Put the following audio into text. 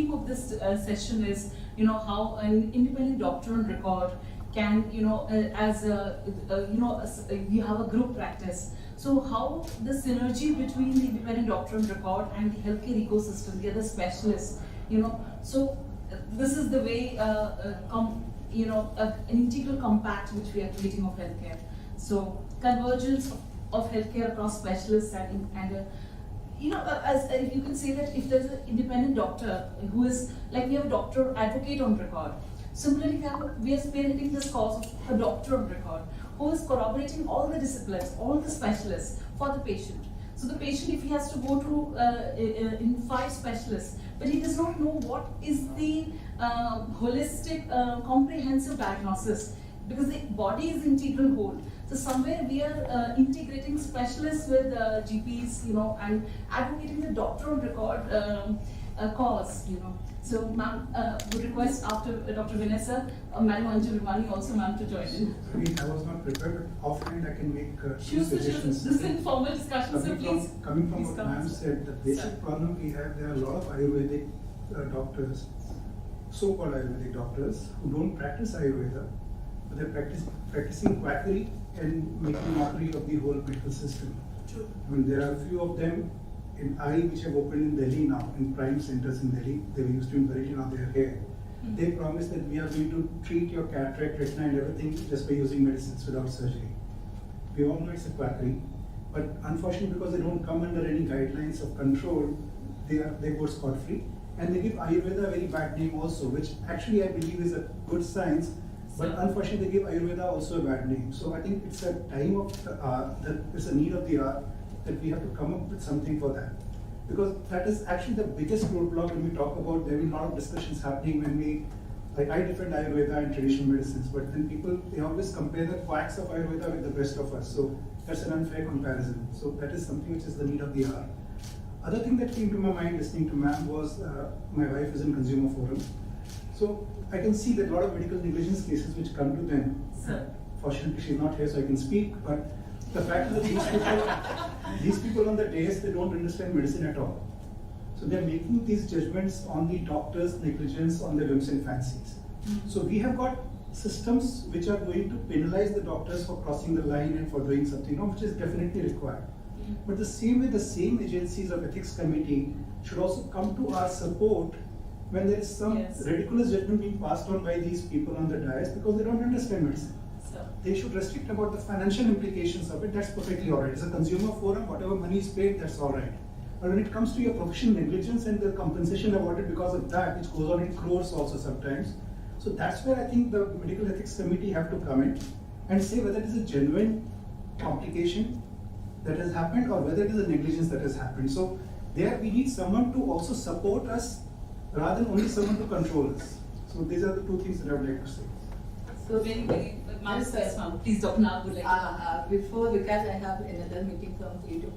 theme of this session is, how an independent doctor on record can, you have a group practice. So how the synergy between the independent doctor on record and the healthcare ecosystem, the other specialists, so this is the way, an integral compact which we are creating of healthcare. So convergence of healthcare across specialists and as you can say that if there's an independent doctor who is, like we have a doctor advocate on record, similarly we are spearheading this cause of a doctor on record who is corroborating all the disciplines, all the specialists for the patient. So the patient, if he has to go through in 5 specialists, but he does not know what is the holistic, comprehensive diagnosis, because the body is integral whole. So somewhere we are integrating specialists with GPs, and advocating the doctor on record cause, So ma'am, would request after Dr. Vanessa, Madam Anju also ma'am to join in. I was not prepared, but offhand I can make suggestions. This is informal discussion, so please. Coming from what ma'am said, the basic problem we have, there are a lot of Ayurvedic doctors, so-called Ayurvedic doctors, who don't practice Ayurveda, but they're practicing quackery and making mockery of the whole medical system. True. I mean, there are a few of them in eye which have opened in Delhi now, in prime centers in Delhi. They were used to encourage on their hair. They promise that we are going to treat your cataract, retina and everything just by using medicines without surgery. We all know it's a quackery, but unfortunately because they don't come under any guidelines of control, they go scot-free. And they give Ayurveda a very bad name also, which actually I believe is a good science, but unfortunately they give Ayurveda also a bad name. So I think it's a time of it's a need of the hour that we have to come up with something for that. Because that is actually the biggest roadblock when we talk about, there will be a lot of discussions happening when we, like I defend Ayurveda and traditional medicines, but then people, they always compare the quacks of Ayurveda with the rest of us. So that's an unfair comparison. So that is something which is the need of the hour. Other thing that came to my mind listening to ma'am was, my wife is in consumerforums. So I can see that a lot of medical negligence cases which come to them. Sir. Fortunately she's not here so I can speak, but the fact is that these people on the dais, they don't understand medicine at all. So they're making these judgments on the doctor's negligence, on their whims and fancies. So we have got systems which are going to penalize the doctors for crossing the line and for doing something, which is definitely required. But the same way, the same agencies of ethics committee should also come to our support when there is some ridiculous judgment being passed on by these people on the dais because they don't understand medicine. They should restrict about the financial implications of it. That's perfectly alright. It's a consumer forum, whatever money is paid, that's alright. But when it comes to your professional negligence and the compensation awarded because of that, which goes on in crores also sometimes. So that's where I think the medical ethics committee have to come in and say whether it is a genuine complication that has happened or whether it is a negligence that has happened. So there we need someone to also support us rather than only someone to control us. So these are the 2 things that I would like to say. So very, ma'am, please Dr. Nag would like to before, because I have another meeting from 3 to 4.